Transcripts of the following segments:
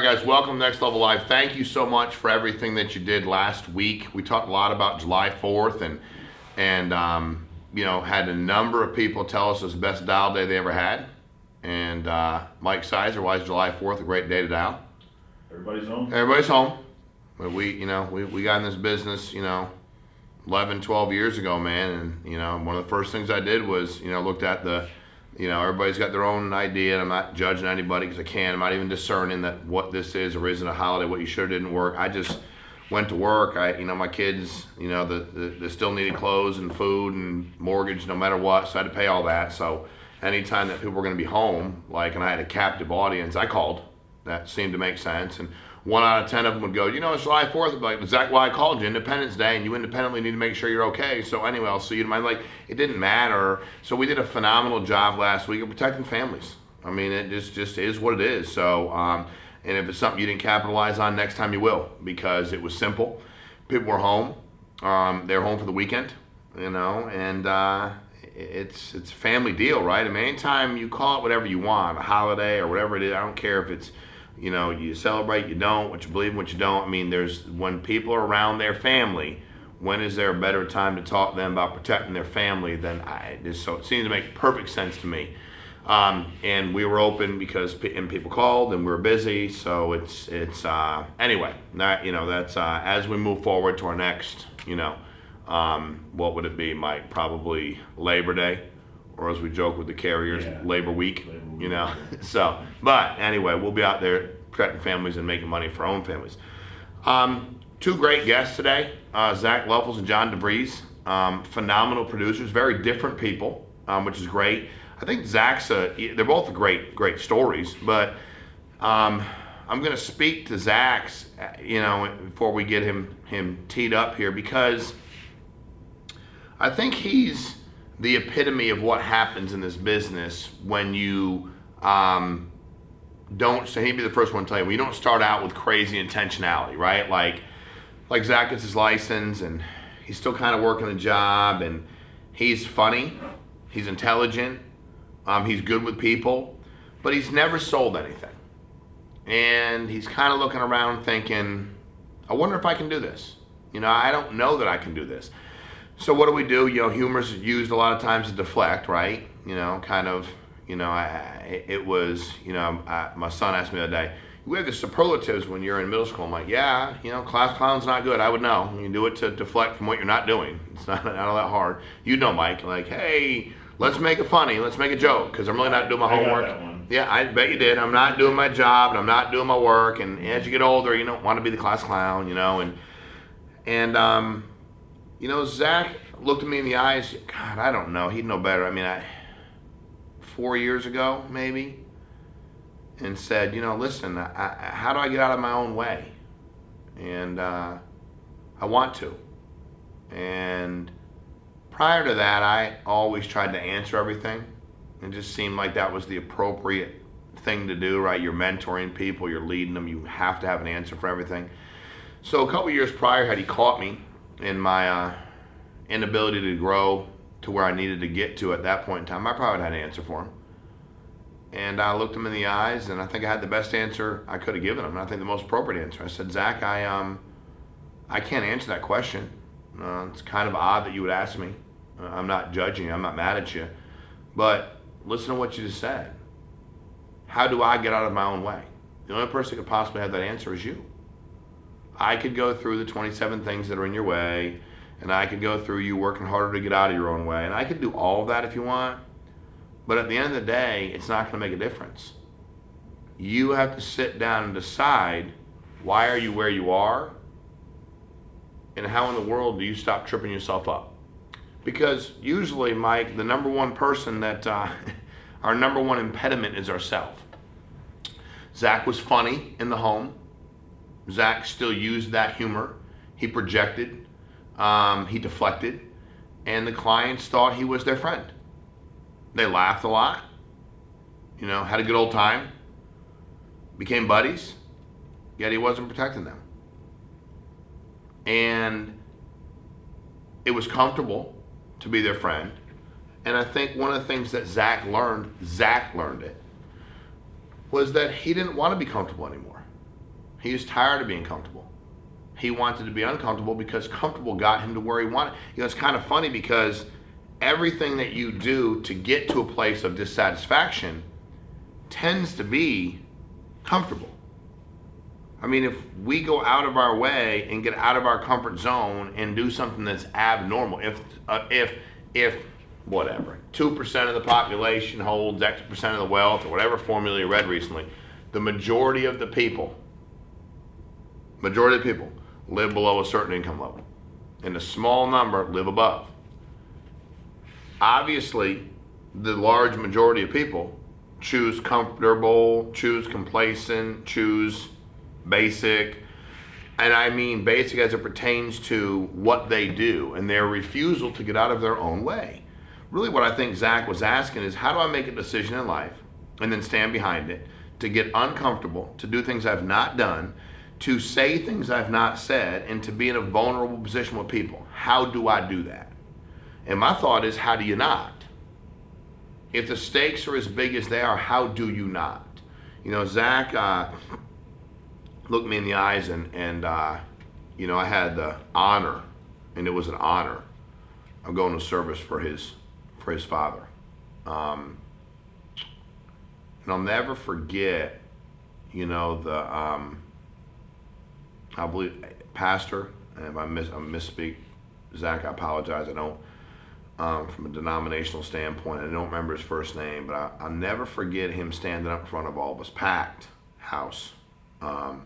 All right, guys, welcome to Next Level Live. Thank you so much for everything that you did last week. We talked a lot about July 4th and you know, had a number of people tell us it was the best dial day they ever had. And Meaike Sizer, why is July 4th a great day to dial? Everybody's home. Everybody's home. But we got in this business, 11, 12 years ago, man. And, one of the first things I did was, looked at the, everybody's got their own idea. And I'm not judging anybody because I can't. I'm not even discerning that what this is or isn't a holiday, what you should have didn't work. I just went to work. My kids, they still needed clothes and food and mortgage no matter what. So I had to pay all that. So anytime that people were going to be home, and I had a captive audience, I called. That seemed to make sense. And 1 out of 10 of them would go, it's July 4th. I'd be like, exactly why I called you, Independence Day, and you independently need to make sure you're okay. So anyway, I'll see you tomorrow. It didn't matter. So we did a phenomenal job last week of protecting families. I mean, it just is what it is. So, and if it's something you didn't capitalize on, next time you will, because it was simple. People were home. They're home for the weekend, and it's a family deal, right? I mean, anytime you call it whatever you want, a holiday or whatever it is, I don't care if it's, you celebrate, you don't, what you believe, what you don't. I mean, when people are around their family, when is there a better time to talk to them about protecting their family than so it seems to make perfect sense to me. And we were open because people called and we were busy. So it's anyway, that's as we move forward to our next, what would it be, Mike? Probably Labor Day, or as we joke with the carriers, Labor Week, So, but anyway, we'll be out there protecting families and making money for our own families. Two great guests today, Zach Leoffels and Jon Devries, phenomenal producers, very different people, which is great. I think Zach's they're both great stories, but I'm going to speak to Zach's, before we get him teed up here, because I think he's the epitome of what happens in this business when you don't, so he'd be the first one to tell you, when you don't start out with crazy intentionality, right? Like Zach gets his license and he's still kind of working a job, and he's funny, he's intelligent, he's good with people, but he's never sold anything. And he's kind of looking around thinking, I wonder if I can do this. I don't know that I can do this. So what do? Humor's used a lot of times to deflect, right? It was, my son asked me the other day, we have the superlatives when you're in middle school. I'm like, yeah, class clown's not good. I would know. You do it to deflect from what you're not doing. It's not all that hard. Mike, hey, let's make it funny. Let's make a joke, because I'm really not doing my homework. I got that one. Yeah, I bet you did. I'm not doing my job, and I'm not doing my work. And as you get older, you don't want to be the class clown, Zach looked at me in the eyes. God, I don't know. He'd know better. I mean, 4 years ago, maybe, and said, listen, how do I get out of my own way? And I want to. And prior to that, I always tried to answer everything. It just seemed like that was the appropriate thing to do, right? You're mentoring people, you're leading them, you have to have an answer for everything. So a couple years prior, had he caught me in my inability to grow to where I needed to get to at that point in time, I probably had an answer for him. And I looked him in the eyes, and I think I had the best answer I could have given him, and I think the most appropriate answer. I said, Zach, I can't answer that question. It's kind of odd that you would ask me. I'm not judging you, I'm not mad at you, but listen to what you just said. How do I get out of my own way? The only person that could possibly have that answer is you. I could go through the 27 things that are in your way, and I could go through you working harder to get out of your own way, and I could do all of that if you want, but at the end of the day, it's not going to make a difference. You have to sit down and decide, why are you where you are, and how in the world do you stop tripping yourself up? Because usually, Mike, the number one person that, our number one impediment is ourselves. Zach was funny in the home. Zach still used that humor. He projected, he deflected, and the clients thought he was their friend. They laughed a lot, had a good old time, became buddies, yet he wasn't protecting them. And it was comfortable to be their friend. And I think one of the things that Zach learned it, was that he didn't want to be comfortable anymore. He was tired of being comfortable. He wanted to be uncomfortable because comfortable got him to where he wanted. It's kind of funny because everything that you do to get to a place of dissatisfaction tends to be comfortable. I mean, if we go out of our way and get out of our comfort zone and do something that's abnormal, if whatever, 2% of the population holds X% of the wealth, or whatever formula you read recently, the majority of the people live below a certain income level, and a small number live above. Obviously, the large majority of people choose comfortable, choose complacent, choose basic, and I mean basic as it pertains to what they do and their refusal to get out of their own way. Really what I think Zach was asking is, how do I make a decision in life and then stand behind it, to get uncomfortable, to do things I've not done, to say things I've not said, and to be in a vulnerable position with people? How do I do that? And my thought is, how do you not? If the stakes are as big as they are, how do you not? Zach looked me in the eyes and I had the honor, and it was an honor, of going to service for his father. And I'll never forget, I believe pastor, and if I misspeak, Zach, I apologize. I don't, from a denominational standpoint, I don't remember his first name, but I'll never forget him standing up in front of all of us, packed house, down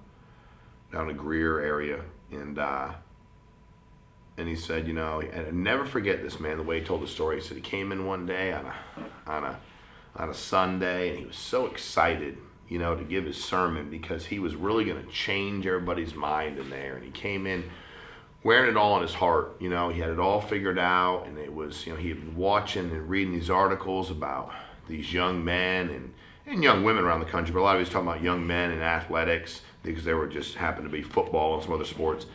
the Greer area, and he said, and I'll never forget this, man, the way he told the story. He said he came in one day on a Sunday, and he was so excited, to give his sermon, because he was really going to change everybody's mind in there. And he came in wearing it all in his heart. He had it all figured out, and it was, he had been watching and reading these articles about these young men and young women around the country, but a lot of he was talking about young men in athletics, because they were just happened to be football and some other sports.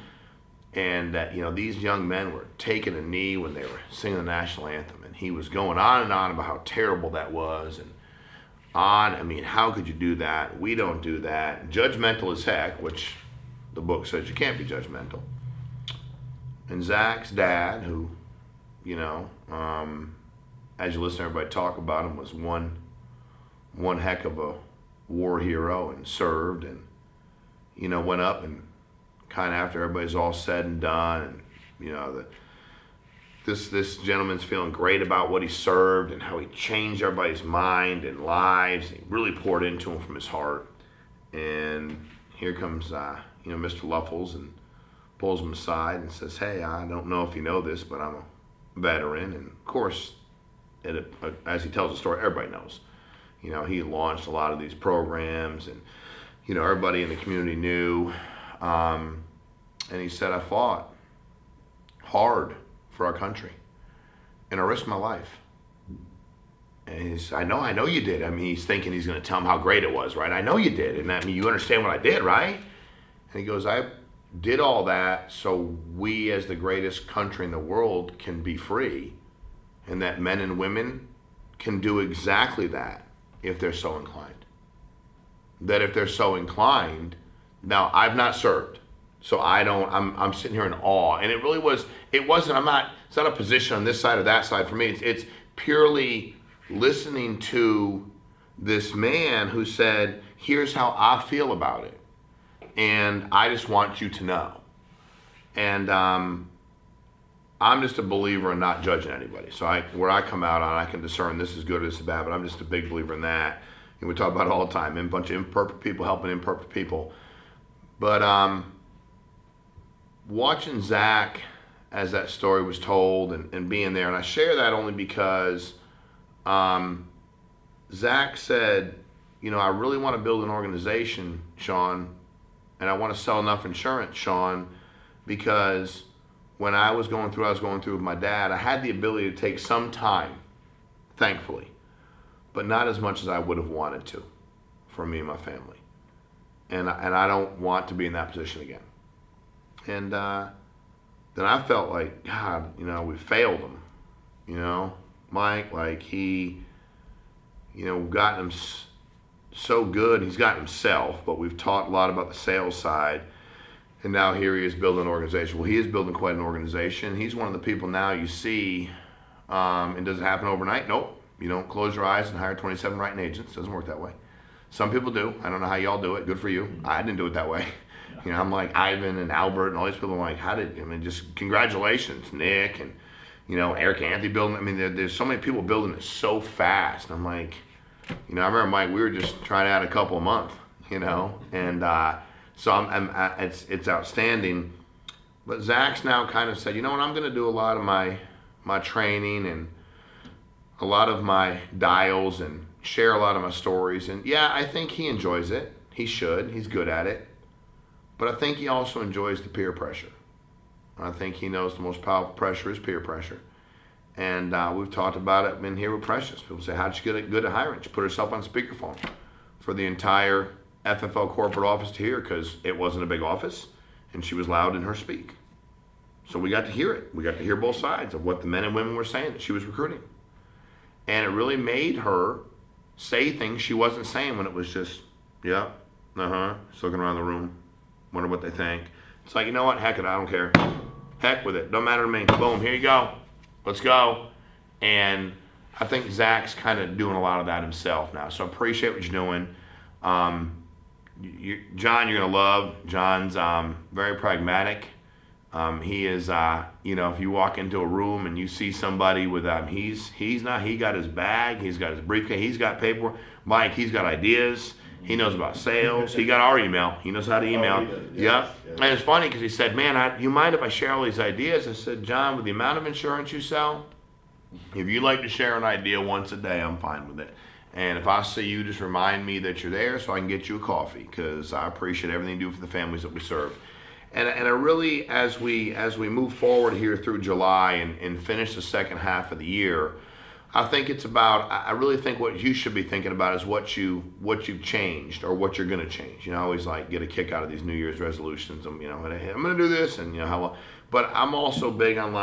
And that, these young men were taking a knee when they were singing the national anthem, and he was going on and on about how terrible that was, and how could you do that? We don't do that. Judgmental as heck, which the book says you can't be judgmental. And Zach's dad, who, as you listen to everybody talk about him, was one heck of a war hero, and served, and went up, and kind of after everybody's all said and done, and this gentleman's feeling great about what he served and how he changed everybody's mind and lives. He really poured into them from his heart. And here comes Mr. Leoffels, and pulls him aside and says, "Hey, I don't know if you know this, but I'm a veteran." And of course, as he tells the story, everybody knows. He launched a lot of these programs, and everybody in the community knew. And he said, "I fought hard for our country, and I risked my life." And he said, I know you did. He's thinking he's going to tell him how great it was, right? "I know you did, and you understand what I did, right?" And he goes, "I did all that so we, as the greatest country in the world, can be free, and that men and women can do exactly that if they're so inclined. That if they're so inclined, now I've not served, so I'm sitting here in awe." And it really was, it's not a position on this side or that side for me. It's purely listening to this man who said, "Here's how I feel about it, and I just want you to know." And I'm just a believer in not judging anybody. So where I come out on, I can discern this is good or this is bad, but I'm just a big believer in that. And we talk about it all the time, a bunch of imperfect people helping imperfect people. But watching Zach as that story was told, and being there, and I share that only because Zach said, "I really want to build an organization, Shawn, and I want to sell enough insurance, Shawn, because when I was going through with my dad, I had the ability to take some time, thankfully, but not as much as I would have wanted to for me and my family. And I don't want to be in that position again." And then I felt like, God, we failed him. Meaike, like he, gotten him so good. He's got himself, but we've taught a lot about the sales side. And now here he is building an organization. Well, he is building quite an organization. He's one of the people now you see, and does it happen overnight? Nope. You don't close your eyes and hire 27 writing agents. It doesn't work that way. Some people do. I don't know how y'all do it. Good for you. I didn't do it that way. You know, I'm like Ivan and Albert and all these people. I'm like, just congratulations, Nick and, Eric Anthony building. I mean, there's so many people building it so fast. And I'm like, I remember, Mike, we were just trying out a couple a month, and so it's outstanding. But Zach's now kind of said, you know what, I'm going to do a lot of my training and a lot of my dials and share a lot of my stories. And yeah, I think he enjoys it. He should. He's good at it. But I think he also enjoys the peer pressure. I think he knows the most powerful pressure is peer pressure. And we've talked about it in here with Precious. People say, how'd you get good at hiring? She put herself on speakerphone for the entire FFL corporate office to hear, because it wasn't a big office and she was loud in her speak. So we got to hear it. We got to hear both sides of what the men and women were saying that she was recruiting. And it really made her say things she wasn't saying when it was just, yeah, just looking around the room, wonder what they think. It's like, you know what, heck it, I don't care. Heck with it, don't matter to me. Boom, here you go. Let's go. And I think Zach's kind of doing a lot of that himself now. So I appreciate what you're doing. John, you're going to love. John's very pragmatic. He is, if you walk into a room and you see somebody with, he got his bag, he's got his briefcase, he's got paperwork. Mike, he's got ideas. He knows about sales. He got our email. He knows how to email. Yes. And it's funny because he said, man, you mind if I share all these ideas? I said, John, with the amount of insurance you sell, if you like to share an idea once a day, I'm fine with it. And if I see you, just remind me that you're there so I can get you a coffee, because I appreciate everything you do for the families that we serve. And I really, as we move forward here through July and finish the second half of the year, I think it's about, I really think what you should be thinking about is what you've changed or what you're going to change. I always get a kick out of these New Year's resolutions. I'm going to do this, and how long. But I'm also big on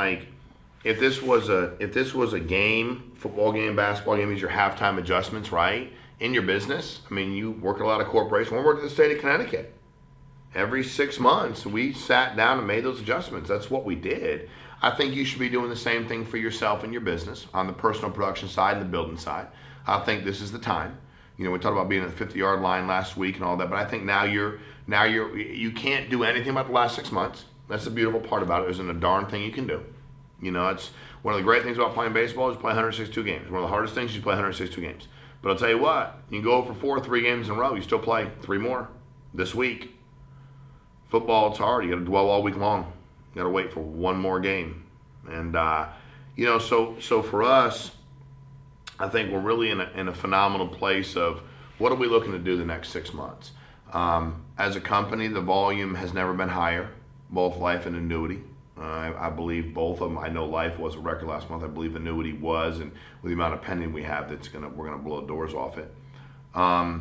if this was a game, football game, basketball game, these are halftime adjustments, right? In your business. I mean, you work at a lot of corporations. We work at the state of Connecticut. Every 6 months, we sat down and made those adjustments. That's what we did. I think you should be doing the same thing for yourself and your business on the personal production side and the building side. I think this is the time. We talked about being at the 50-yard line last week and all that, but I think now you can't do anything about the last 6 months. That's the beautiful part about it. There isn't a darn thing you can do. It's one of the great things about playing baseball is play 162 games. One of the hardest things is you play 162 games. But I'll tell you what, you can go for 3 games in a row. You still play 3 more this week. Football, it's hard. You got to dwell all week long. You got to wait for one more game. And, so for us, I think we're really in a phenomenal place of what are we looking to do the next 6 months. As a company, the volume has never been higher, both life and annuity. I believe both of them. I know life was a record last month. I believe annuity was, and with the amount of pending we have, we're gonna blow the doors off it. I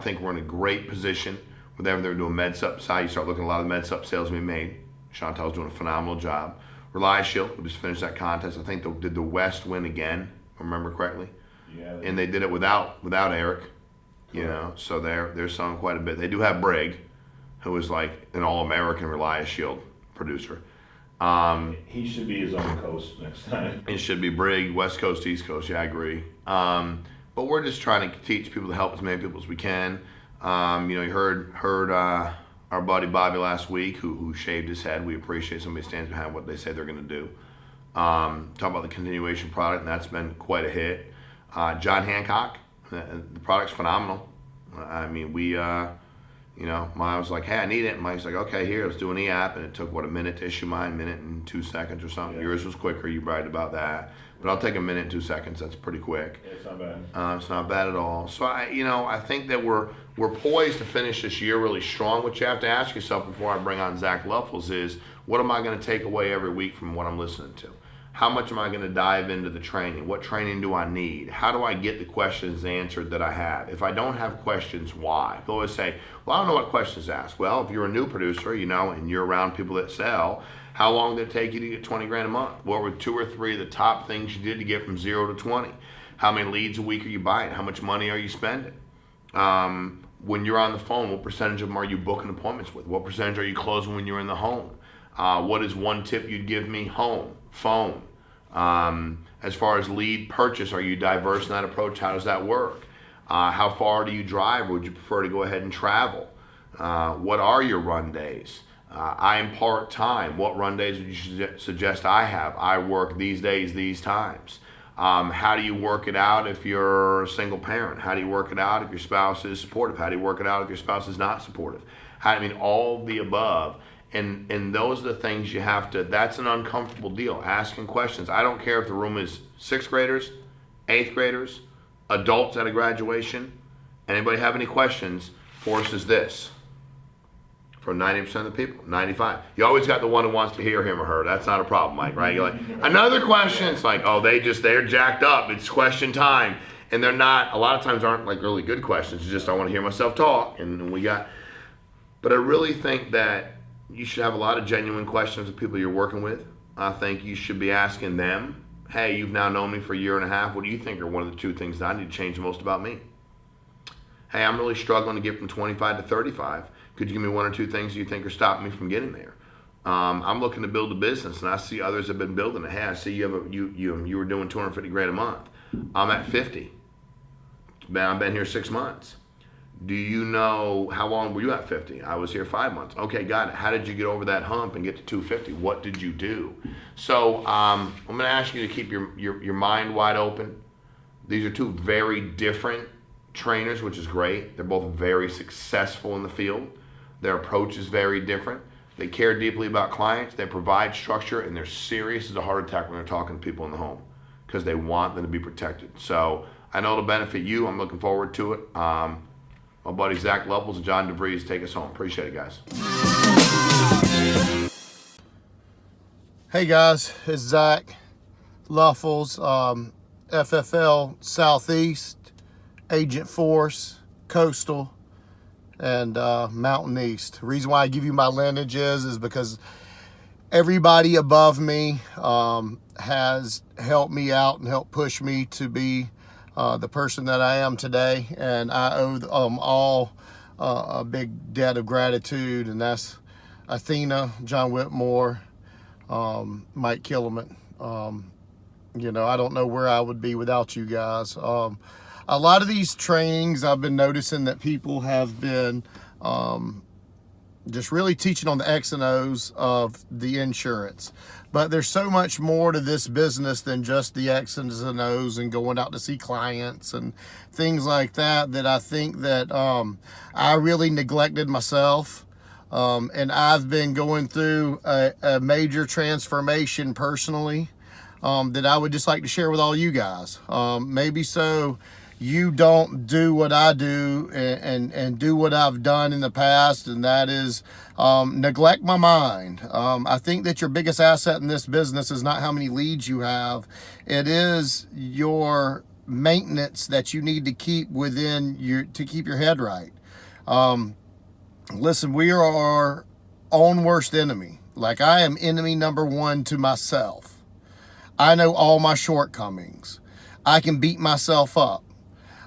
think we're in a great position. Whenever they're doing med-sup side, you start looking at a lot of the med-sup sales we made. Chantal's doing a phenomenal job. Rely Shield, we just finished that contest. I think did the West win again, if I remember correctly. Yeah. And they did it without Eric, so they're selling quite a bit. They do have Brigg, who is like an All-American Rely Shield producer. He should be his own coast next time. It should be Brigg, West Coast, East Coast. Yeah, I agree. But we're just trying to teach people to help as many people as we can. You heard our buddy Bobby last week who shaved his head. We appreciate somebody stands behind what they say they're going to do. Talk about the continuation product, and that's been quite a hit. John Hancock, the product's phenomenal. I mean, Mine was like, hey, I need it. And Mike's like, okay, here, let's do an e-app. And it took, a minute to issue mine, 1 minute and 2 seconds or something. Yeah. Yours was quicker. You bragged about that. But I'll take 1 minute and 2 seconds. That's pretty quick. Yeah, it's not bad. It's not bad at all. So, I think that we're poised to finish this year really strong. What you have to ask yourself before I bring on Zach Leoffels is, what am I going to take away every week from what I'm listening to? How much am I going to dive into the training? What training do I need? How do I get the questions answered that I have? If I don't have questions, why? People always say, well, I don't know what questions to ask. Well, if you're a new producer, and you're around people that sell, how long did it take you to get 20 grand a month? What were 2 or 3 of the top things you did to get from 0 to 20? How many leads a week are you buying? How much money are you spending? When you're on the phone, what percentage of them are you booking appointments with? What percentage are you closing when you're in the home? What is one tip you'd give me? Home, phone. As far as lead purchase, are you diverse in that approach? How does that work? How far do you drive? Would you prefer to go ahead and travel? What are your run days? I am part-time. What run days would you suggest I have? I work these days, these times. How do you work it out if you're a single parent? How do you work it out if your spouse is supportive? How do you work it out if your spouse is not supportive? All of the above. And those are the things you have to, that's an uncomfortable deal, asking questions. I don't care if the room is 6th graders, 8th graders, adults at a graduation. Anybody have any questions? Force is this. For 90% of the people, 95. You always got the one who wants to hear him or her. That's not a problem, Mike, right? You're like, another question. It's like, oh, they're jacked up. It's question time. And they're not, a lot of times aren't like really good questions. It's just, I want to hear myself talk. But I really think that you should have a lot of genuine questions with people you're working with. I think you should be asking them, hey, you've now known me for a year and a half. What do you think are one of the 2 things that I need to change the most about me? Hey, I'm really struggling to get from 25 to 35. Could you give me 1 or 2 things you think are stopping me from getting there? I'm looking to build a business, and I see others have been building it. Hey, I see you were doing 250 grand a month. I'm at 50. I've been here 6 months. Do you know how long were you at 50? I was here 5 months. Okay, got it. How did you get over that hump and get to 250? What did you do? So I'm going to ask you to keep your mind wide open. These are 2 very different trainers, which is great. They're both very successful in the field. Their approach is very different. They care deeply about clients. They provide structure, and they're serious as a heart attack when they're talking to people in the home because they want them to be protected. So I know it'll benefit you. I'm looking forward to it. My buddy Zach Leoffels and Jon Devries take us home. Appreciate it, guys. Hey guys, it's Zach Leoffels, FFL Southeast, Agent Force, Coastal, and Mountain East. The reason why I give you my lineage is because everybody above me has helped me out and helped push me to be the person that I am today, and I owe all a big debt of gratitude, and that's Athena, John Whitmore, Meaike Killerman. I don't know where I would be without you guys. A lot of these trainings, I've been noticing that people have been just really teaching on the X and O's of the insurance. But there's so much more to this business than just the X's and O's and going out to see clients and things like that, that I think that I really neglected myself. And I've been going through a major transformation personally that I would just like to share with all you guys. Maybe so you don't do what I do and do what I've done in the past, and that is neglect my mind. I think that your biggest asset in this business is not how many leads you have. It is your maintenance that you need to keep to keep your head right. Listen, we are our own worst enemy. Like, I am enemy number 1 to myself. I know all my shortcomings. I can beat myself up.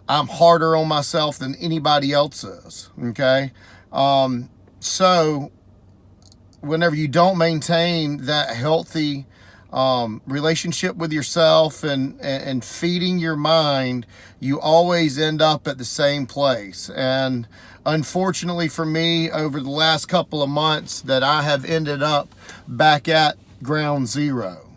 I'm harder on myself than anybody else is, okay? So whenever you don't maintain that healthy relationship with yourself and feeding your mind, you always end up at the same place. And unfortunately for me, over the last couple of months, that I have ended up back at ground zero.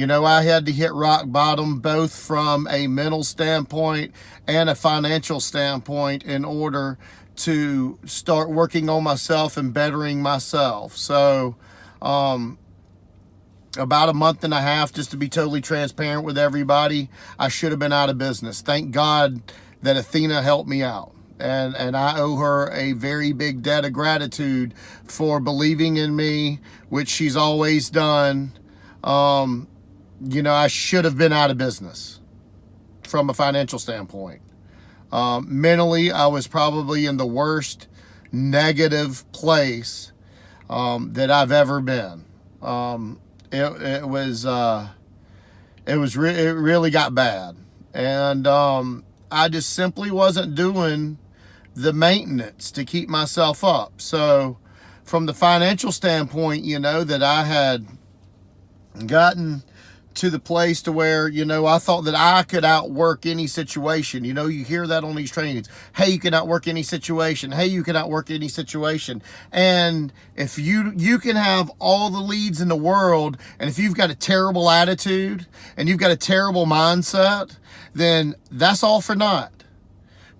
I had to hit rock bottom, both from a mental standpoint and a financial standpoint, in order to start working on myself and bettering myself. So about a month and a half, just to be totally transparent with everybody, I should have been out of business. Thank God that Athena helped me out. And I owe her a very big debt of gratitude for believing in me, which she's always done. I should have been out of business from a financial standpoint. Mentally, I was probably in the worst negative place that I've ever been. It really got bad. And I just simply wasn't doing the maintenance to keep myself up. So from the financial standpoint, that I had gotten to the place to where, I thought that I could outwork any situation. You hear that on these trainings. Hey, you can outwork any situation. Hey, you can outwork any situation. And if you can have all the leads in the world, and if you've got a terrible attitude and you've got a terrible mindset, then that's all for naught.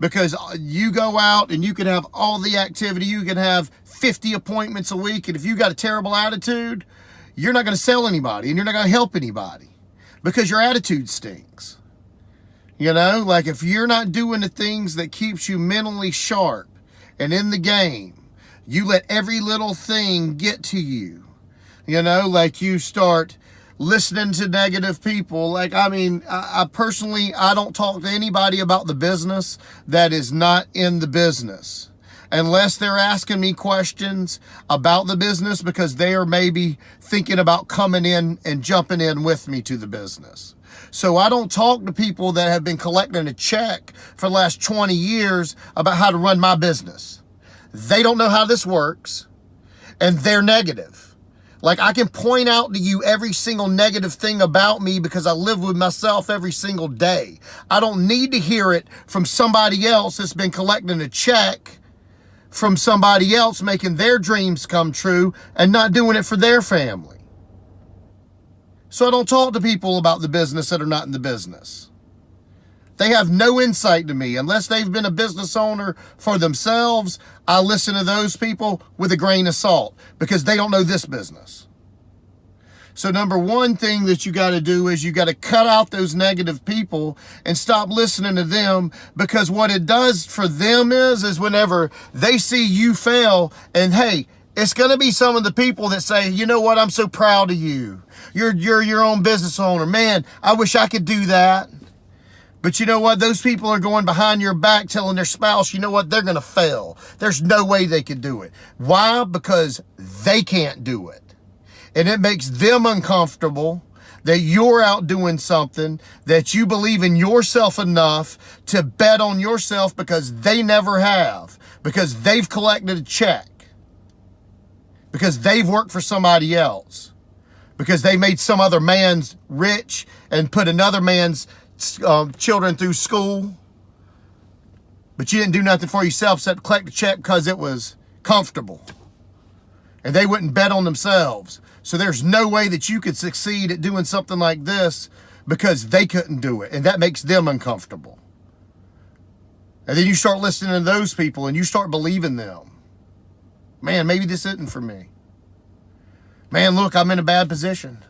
Because you go out and you can have all the activity, you can have 50 appointments a week, and if you've got a terrible attitude, you're not going to sell anybody and you're not going to help anybody because your attitude stinks. Like if you're not doing the things that keeps you mentally sharp and in the game, you let every little thing get to you. Like you start listening to negative people. Like, I personally, I don't talk to anybody about the business that is not in the business. Unless they're asking me questions about the business because they are maybe thinking about coming in and jumping in with me to the business. So I don't talk to people that have been collecting a check for the last 20 years about how to run my business. They don't know how this works, and they're negative. Like, I can point out to you every single negative thing about me because I live with myself every single day. I don't need to hear it from somebody else that's been collecting a check from somebody else making their dreams come true and not doing it for their family. So I don't talk to people about the business that are not in the business. They have no insight to me. Unless they've been a business owner for themselves, I listen to those people with a grain of salt because they don't know this business. So number one thing that you got to do is you got to cut out those negative people and stop listening to them, because what it does for them is whenever they see you fail, and hey, it's going to be some of the people that say, you know what, I'm so proud of you. You're your own business owner. Man, I wish I could do that. But you know what? Those people are going behind your back telling their spouse, you know what, they're going to fail. There's no way they can do it. Why? Because they can't do it. And it makes them uncomfortable that you're out doing something, that you believe in yourself enough to bet on yourself because they never have, because they've collected a check, because they've worked for somebody else, because they made some other man's rich and put another man's children through school. But you didn't do nothing for yourself except collect a check because it was comfortable. And they wouldn't bet on themselves. So there's no way that you could succeed at doing something like this because they couldn't do it. And that makes them uncomfortable. And then you start listening to those people and you start believing them. Man, maybe this isn't for me. Man, look, I'm in a bad position.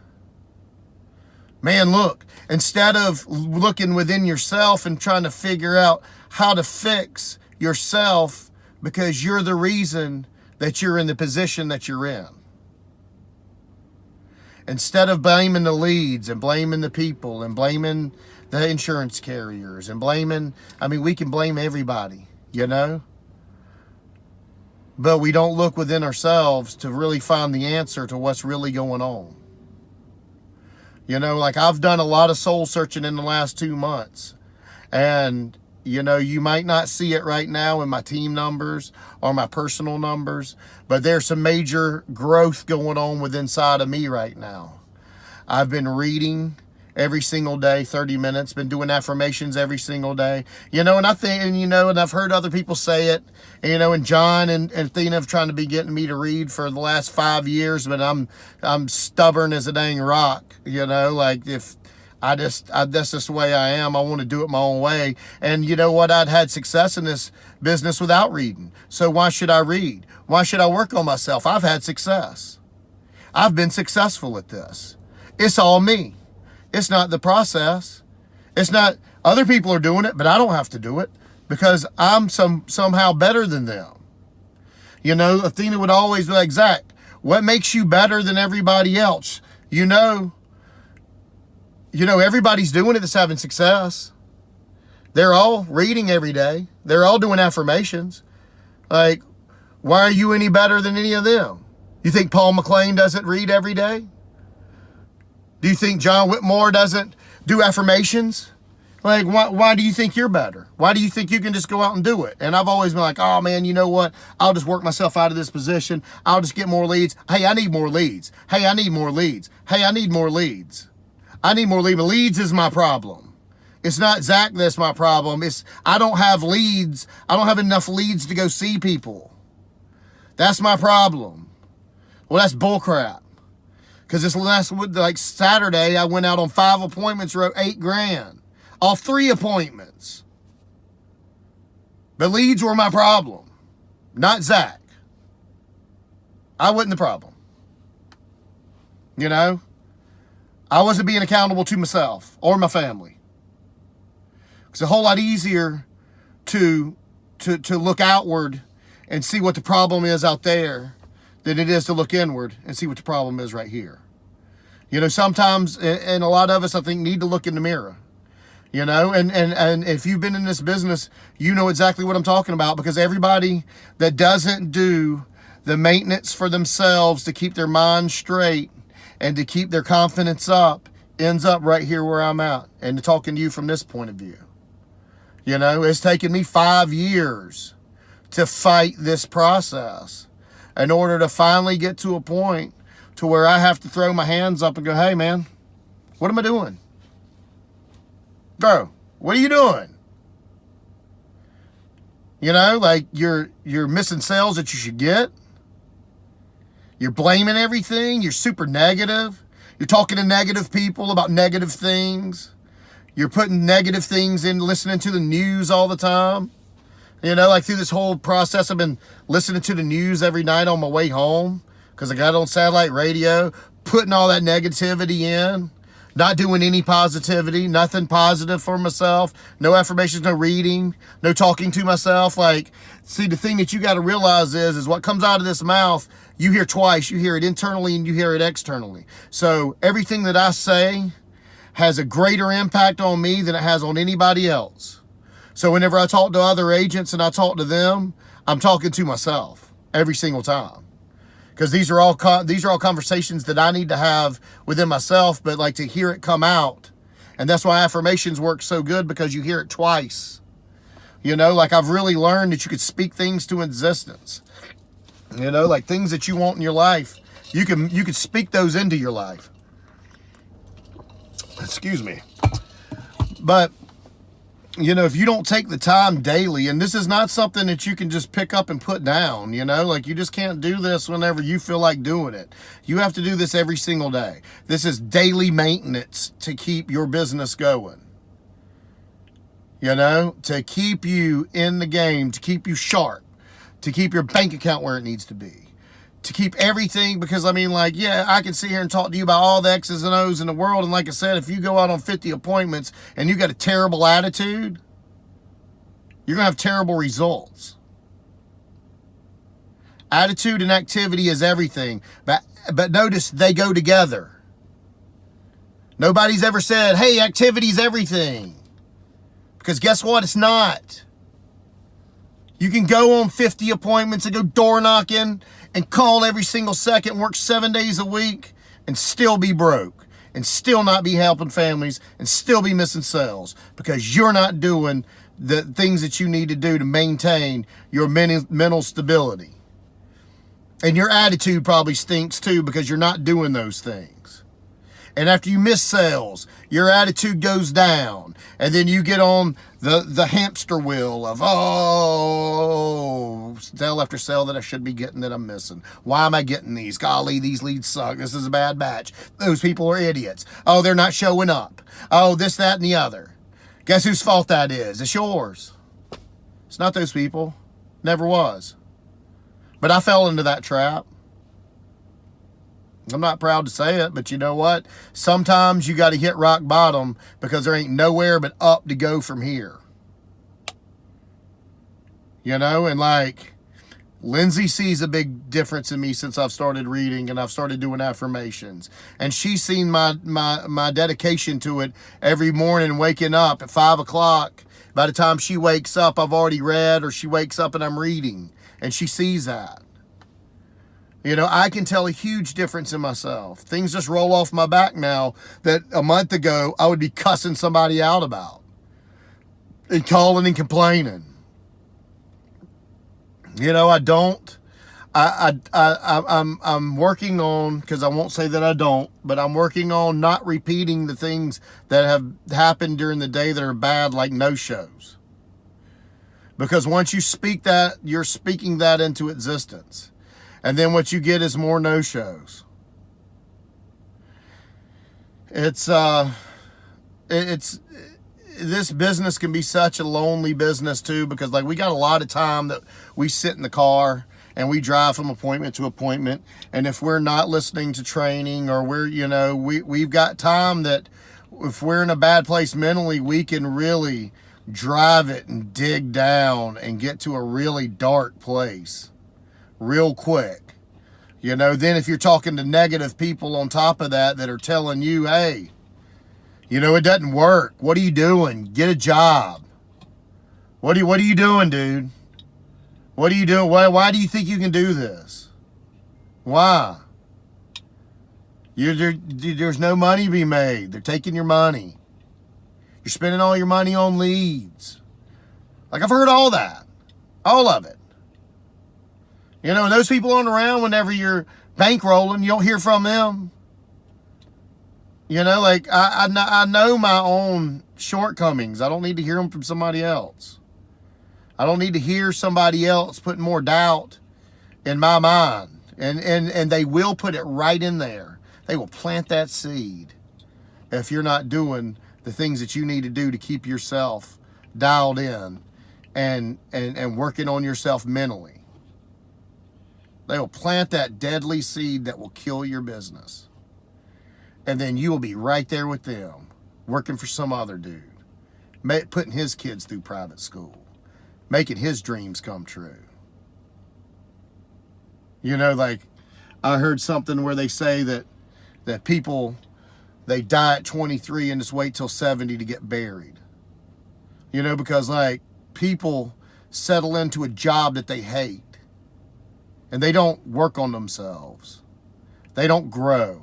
Man, look, instead of looking within yourself and trying to figure out how to fix yourself because you're the reason that you're in the position that you're in. Instead of blaming the leads and blaming the people and blaming the insurance carriers and blaming, we can blame everybody, But we don't look within ourselves to really find the answer to what's really going on. Like I've done a lot of soul searching in the last 2 months. And, you might not see it right now in my team numbers or my personal numbers, but there's some major growth going on within inside of me right now. I've been reading every single day, 30 minutes, been doing affirmations every single day, and I think, and I've heard other people say it, and John and Athena have trying to be getting me to read for the last 5 years, but I'm stubborn as a dang rock, like if that's just the way I am. I want to do it my own way. And you know what? I'd had success in this business without reading. So why should I read? Why should I work on myself? I've had success. I've been successful at this. It's all me. It's not the process. It's not other people are doing it, but I don't have to do it because I'm somehow better than them. Athena would always be like, Zach, what makes you better than everybody else? Everybody's doing it that's having success. They're all reading every day. They're all doing affirmations. Like, why are you any better than any of them? You think Paul McLean doesn't read every day? Do you think John Whitmore doesn't do affirmations? Like, why do you think you're better? Why do you think you can just go out and do it? And I've always been like, oh man, you know what? I'll just work myself out of this position. I'll just get more leads. Hey, I need more leads. Hey, I need more leads. Hey, I need more leads. I need more leads. Leads is my problem. It's not Zach that's my problem. It's I don't have leads. I don't have enough leads to go see people. That's my problem. Well, that's bullcrap. Because this last, like Saturday, I went out on 5 appointments, wrote $8,000 off 3 appointments. The leads were my problem, not Zach. I wasn't the problem. You know, I wasn't being accountable to myself or my family. It's a whole lot easier to look outward and see what the problem is out there than it is to look inward and see what the problem is right here. You know, sometimes, and a lot of us, I think, need to look in the mirror. You know, and if you've been in this business, you know exactly what I'm talking about, because everybody that doesn't do the maintenance for themselves to keep their mind straight and to keep their confidence up ends up right here where I'm at, and talking to you from this point of view. You know, it's taken me 5 years to fight this process in order to finally get to a point to where I have to throw my hands up and go, hey man, what am I doing? Bro, what are you doing? You know, like you're missing sales that you should get. You're blaming everything. You're super negative. You're talking to negative people about negative things. You're putting negative things in, listening to the news all the time. You know, like through this whole process, I've been listening to the news every night on my way home because I got it on satellite radio, putting all that negativity in, not doing any positivity, nothing positive for myself, no affirmations, no reading, no talking to myself. Like, see, the thing that you got to realize is what comes out of this mouth, you hear twice. You hear it internally and you hear it externally. So everything that I say has a greater impact on me than it has on anybody else. So whenever I talk to other agents and I talk to them, I'm talking to myself every single time. Because these are all conversations that I need to have within myself, but like to hear it come out. And that's why affirmations work so good, because you hear it twice. You know, like I've really learned that you could speak things to existence. You know, like things that you want in your life, you can speak those into your life. Excuse me. But, you know, if you don't take the time daily, and this is not something that you can just pick up and put down, you know, like you just can't do this whenever you feel like doing it. You have to do this every single day. This is daily maintenance to keep your business going. You know, to keep you in the game, to keep you sharp, to keep your bank account where it needs to be. To keep everything, because I mean, like, yeah, I can sit here and talk to you about all the X's and O's in the world, and like I said, if you go out on 50 appointments and you got a terrible attitude, you're gonna have terrible results. Attitude and activity is everything, but notice they go together. Nobody's ever said, hey, activity's everything, because guess what? It's not. You can go on 50 appointments and go door knocking and call every single second, work 7 days a week, and still be broke, and still not be helping families, and still be missing sales, because you're not doing the things that you need to do to maintain your mental stability. And your attitude probably stinks too, because you're not doing those things. And after you miss sales, your attitude goes down. And then you get on the hamster wheel of, oh, sale after sale that I should be getting that I'm missing. Why am I getting these? Golly, these leads suck. This is a bad batch. Those people are idiots. Oh, they're not showing up. Oh, this, that, and the other. Guess whose fault that is? It's yours. It's not those people. Never was. But I fell into that trap. I'm not proud to say it, but you know what? Sometimes you got to hit rock bottom, because there ain't nowhere but up to go from here. You know, and like Lindsay sees a big difference in me since I've started reading and I've started doing affirmations. And she's seen my dedication to it every morning, waking up at 5 o'clock. By the time she wakes up, I've already read, or she wakes up and I'm reading. And she sees that. You know, I can tell a huge difference in myself. Things just roll off my back now that a month ago I would be cussing somebody out about. and calling and complaining. You know, I don't. I'm working on, because I won't say that I don't, but I'm working on not repeating the things that have happened during the day that are bad, like no-shows. Because once you speak that, you're speaking that into existence. And then what you get is more no-shows. It's this business can be such a lonely business too, because like we got a lot of time that we sit in the car and we drive from appointment to appointment, and if we're not listening to training, or we've got time that if we're in a bad place mentally, we can really drive it and dig down and get to a really dark place real quick. Then if you're talking to negative people on top of that are telling you, hey, it doesn't work. What are you doing? Get a job. What are you doing, dude? What are you doing? Why do you think you can do this? Why? There's no money to be made. They're taking your money. You're spending all your money on leads. Like, I've heard all that. All of it. And those people aren't around whenever you're bankrolling. You don't hear from them. Like, I know my own shortcomings. I don't need to hear them from somebody else. I don't need to hear somebody else putting more doubt in my mind. And they will put it right in there. They will plant that seed if you're not doing the things that you need to do to keep yourself dialed in and working on yourself mentally. They will plant that deadly seed that will kill your business. And then you will be right there with them, working for some other dude, putting his kids through private school, making his dreams come true. Like, I heard something where they say that people, they die at 23 and just wait till 70 to get buried. Because like, people settle into a job that they hate, and they don't work on themselves. They don't grow.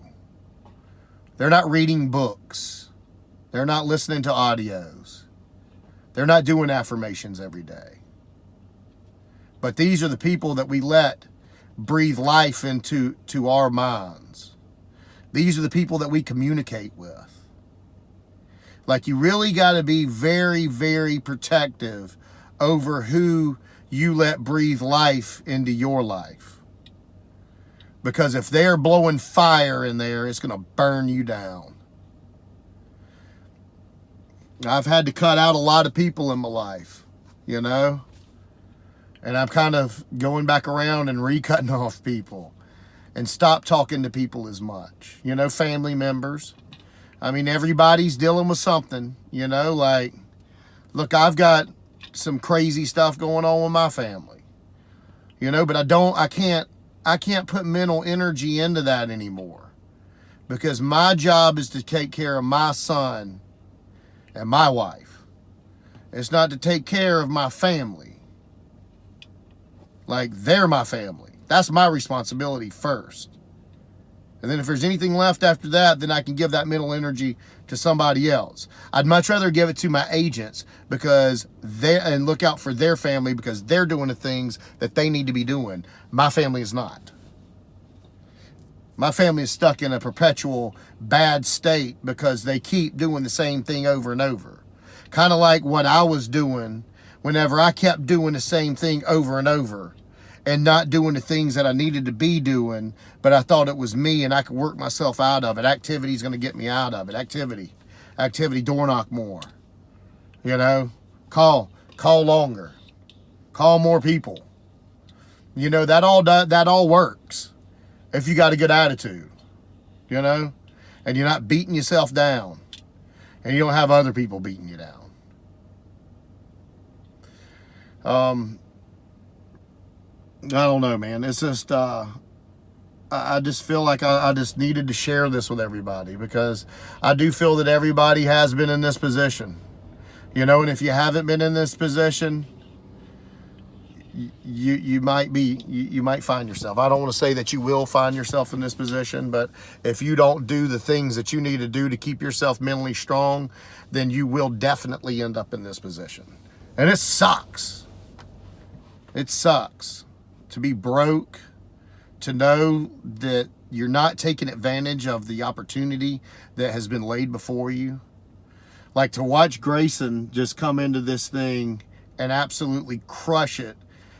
They're not reading books. They're not listening to audios. They're not doing affirmations every day. But these are the people that we let breathe life into our minds. These are the people that we communicate with. Like, you really got to be very, very protective over who you let breathe life into your life. Because if they're blowing fire in there, it's going to burn you down. I've had to cut out a lot of people in my life, and I'm kind of going back around and recutting off people and stop talking to people as much. Family members. I mean, everybody's dealing with something, like, look, I've got some crazy stuff going on with my family, but I can't put mental energy into that anymore, because my job is to take care of my son and my wife. It's not to take care of my family. Like, they're my family. That's my responsibility first. And then if there's anything left after that, then I can give that mental energy to somebody else. I'd much rather give it to my agents and look out for their family, because they're doing the things that they need to be doing. My family is not. My family is stuck in a perpetual bad state because they keep doing the same thing over and over. Kind of like what I was doing whenever I kept doing the same thing over and over and not doing the things that I needed to be doing, but I thought it was me and I could work myself out of it. Activity is going to get me out of it. Activity, door knock more. Call longer. Call more people. That all works if you got a good attitude, and you're not beating yourself down, and you don't have other people beating you down. I don't know, man. It's just, I just feel like I just needed to share this with everybody, because I do feel that everybody has been in this position, and if you haven't been in this position, you might find yourself. I don't want to say that you will find yourself in this position, but if you don't do the things that you need to do to keep yourself mentally strong, then you will definitely end up in this position. And it sucks. It sucks to be broke, to know that you're not taking advantage of the opportunity that has been laid before you. Like to watch Grayson just come into this thing and absolutely crush it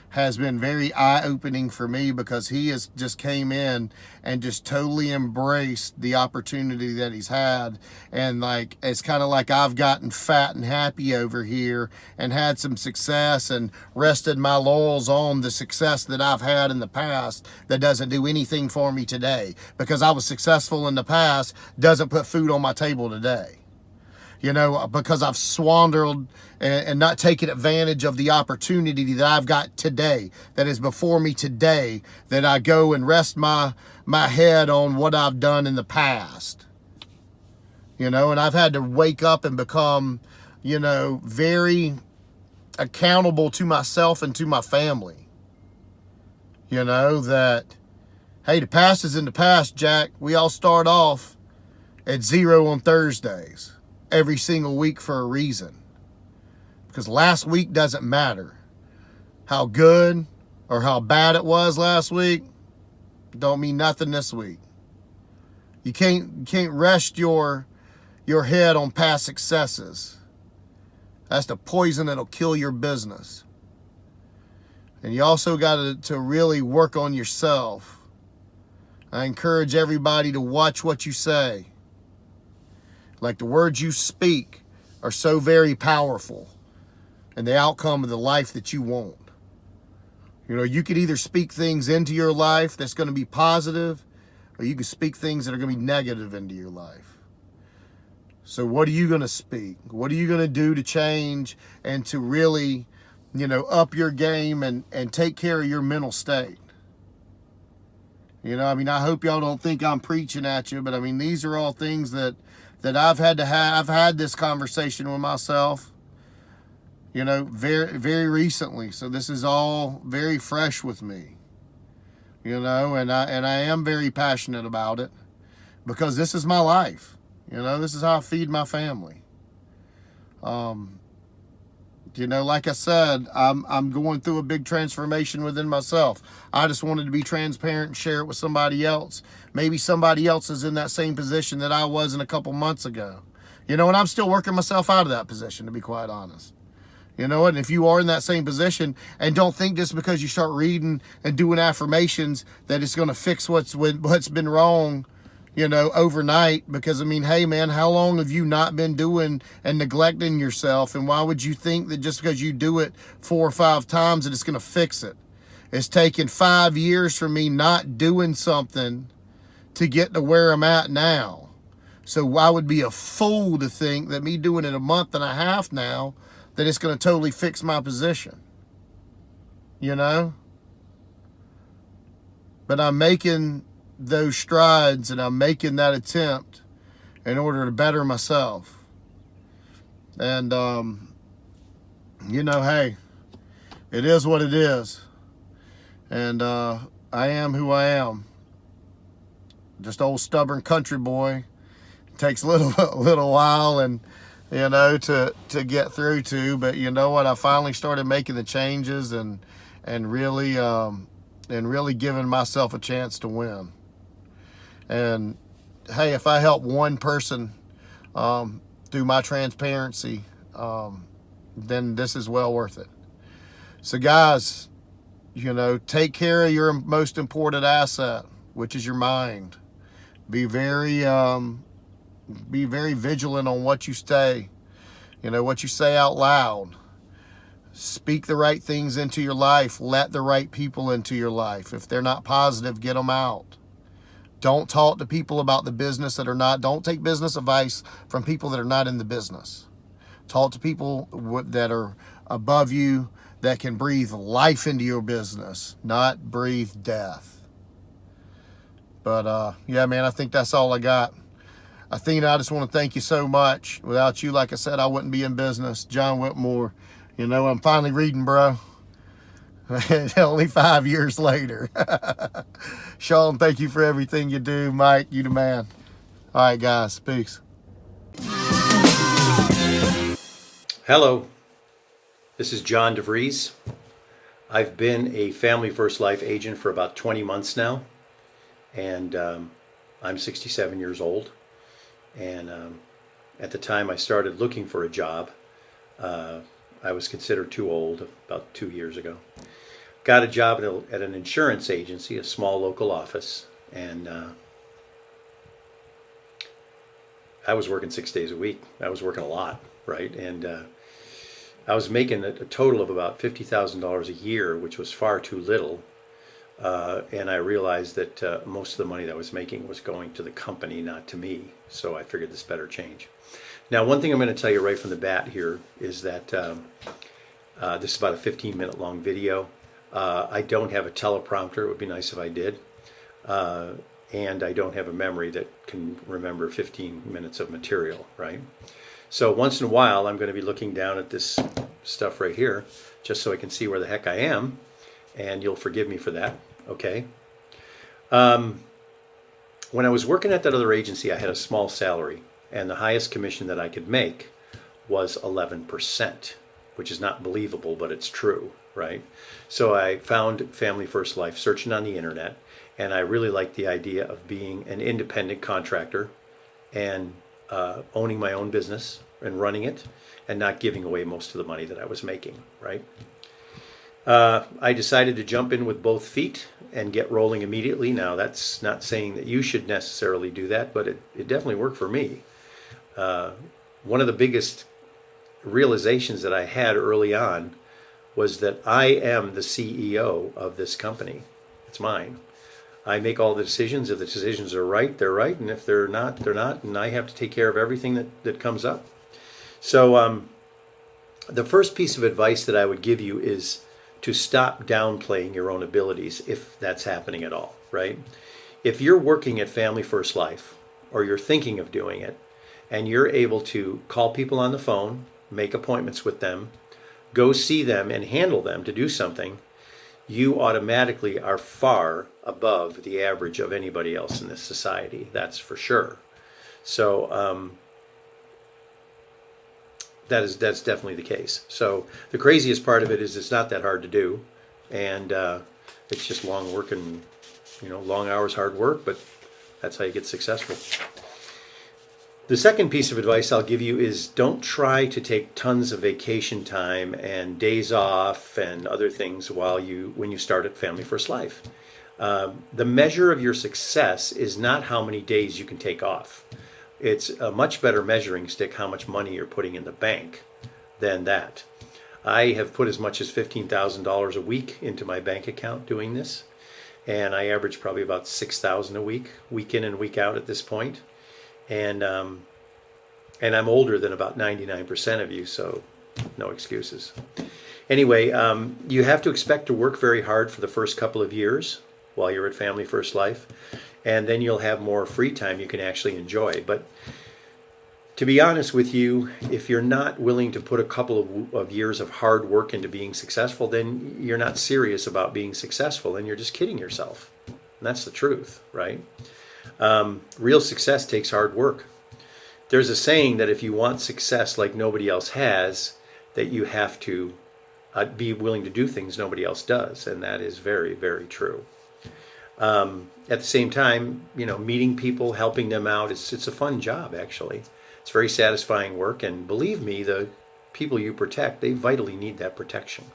has been very eye-opening for me, because he has just came in and just totally embraced the opportunity that he's had. And like, it's kind of like I've gotten fat and happy over here and had some success and rested my laurels on the success that I've had in the past that doesn't do anything for me today. Because I was successful in the past doesn't put food on my table today. You know, because I've squandered and not taken advantage of the opportunity that I've got today, that is before me today, that I go and rest my head on what I've done in the past. You know, and I've had to wake up and become, you know, very accountable to myself and to my family. You know, that, hey, the past is in the past, Jack. We all start off at 0 on Thursdays. Every single week for a reason. Because last week doesn't matter. How good or how bad it was last week don't mean nothing this week. You can't rest your head on past successes. That's the poison that'll kill your business. And you also got to really work on yourself. I encourage everybody to watch what you say. Like, the words you speak are so very powerful and the outcome of the life that you want. You know, you could either speak things into your life that's going to be positive, or you can speak things that are going to be negative into your life. So what are you going to speak? What are you going to do to change and to really, you know, up your game and take care of your mental state? You know, I mean, I hope y'all don't think I'm preaching at you, but I mean, these are all things that I've had to have. I've had this conversation with myself, you know, very, very recently. So this is all very fresh with me, you know, and I am very passionate about it, because this is my life. You know, this is how I feed my family. You know, like I said, I'm going through a big transformation within myself. I just wanted to be transparent and share it with somebody else. Maybe somebody else is in that same position that I was in a couple months ago. You know, and I'm still working myself out of that position, to be quite honest. You know, and if you are in that same position, and don't think just because you start reading and doing affirmations that it's going to fix what's been wrong, you know, overnight. Because, I mean, hey, man, how long have you not been doing and neglecting yourself? And why would you think that just because you do it 4 or 5 times that it's going to fix it? It's taken 5 years for me not doing something to get to where I'm at now. So I would be a fool to think that me doing it a month and a half now, that it's going to totally fix my position. You know? But I'm making those strides, and I'm making that attempt in order to better myself. And you know, hey, it is what it is. And I am who I am. Just old stubborn country boy. It takes a little while, and you know, to get through to. But you know what? I finally started making the changes and really giving myself a chance to win. And hey, if I help one person through my transparency, then this is well worth it. So guys, you know, take care of your most important asset, which is your mind. Be very vigilant on what you say, you know, what you say out loud. Speak the right things into your life. Let the right people into your life. If they're not positive, get them out. Don't talk to people about the business that are not. Don't take business advice from people that are not in the business. Talk to people that are above you, that can breathe life into your business, not breathe death. But yeah, man, I think that's all I got. Athena, I just want to thank you so much. Without you, like I said, I wouldn't be in business. John Whitmore, you know, I'm finally reading, bro. Only 5 years later. Shawn, thank you for everything you do. Meaike, you the man. All right, guys. Peace. Hello, this is Jon Devries. I've been a Family First Life agent for about 20 months now, and I'm 67 years old. And at the time I started looking for a job, I was considered too old about 2 years ago. Got a job at an insurance agency, a small local office, and I was working 6 days a week. I was working a lot, right? And I was making a total of about $50,000 a year, which was far too little. And I realized that most of the money that I was making was going to the company, not to me. So I figured this better change. Now, one thing I'm going to tell you right from the bat here is that this is about a 15-minute long video. I don't have a teleprompter. It would be nice if I did. And I don't have a memory that can remember 15 minutes of material, right? So once in a while, I'm going to be looking down at this stuff right here, just so I can see where the heck I am, and you'll forgive me for that, okay? When I was working at that other agency, I had a small salary, and the highest commission that I could make was 11%, which is not believable, but it's true, right? So I found Family First Life searching on the internet, and I really liked the idea of being an independent contractor and owning my own business and running it and not giving away most of the money that I was making, right? I decided to jump in with both feet and get rolling immediately. Now, that's not saying that you should necessarily do that, but it definitely worked for me. One of the biggest realizations that I had early on was that I am the CEO of this company. It's mine. I make all the decisions. If the decisions are right, they're right. And if they're not, they're not. And I have to take care of everything that comes up. So the first piece of advice that I would give you is to stop downplaying your own abilities, if that's happening at all, right? If you're working at Family First Life, or you're thinking of doing it, and you're able to call people on the phone, make appointments with them, go see them and handle them to do something, you automatically are far above the average of anybody else in this society. That's for sure. So that's definitely the case. So the craziest part of it is it's not that hard to do, and it's just long work and long hours, hard work. But that's how you get successful. The second piece of advice I'll give you is don't try to take tons of vacation time and days off and other things when you start at Family First Life. The measure of your success is not how many days you can take off. It's a much better measuring stick how much money you're putting in the bank than that. I have put as much as $15,000 a week into my bank account doing this, and I average probably about $6,000 a week in and week out at this point. And I'm older than about 99% of you, so no excuses. Anyway, you have to expect to work very hard for the first couple of years while you're at Family First Life, and then you'll have more free time you can actually enjoy. But to be honest with you, if you're not willing to put a couple of years of hard work into being successful, then you're not serious about being successful, and you're just kidding yourself. And that's the truth, right? Real success takes hard work. There's a saying that if you want success like nobody else has, that you have to be willing to do things nobody else does, and that is very, very true. At the same time, meeting people, helping them out, it's a fun job, actually. It's very satisfying work, and believe me, the people you protect, they vitally need that protection.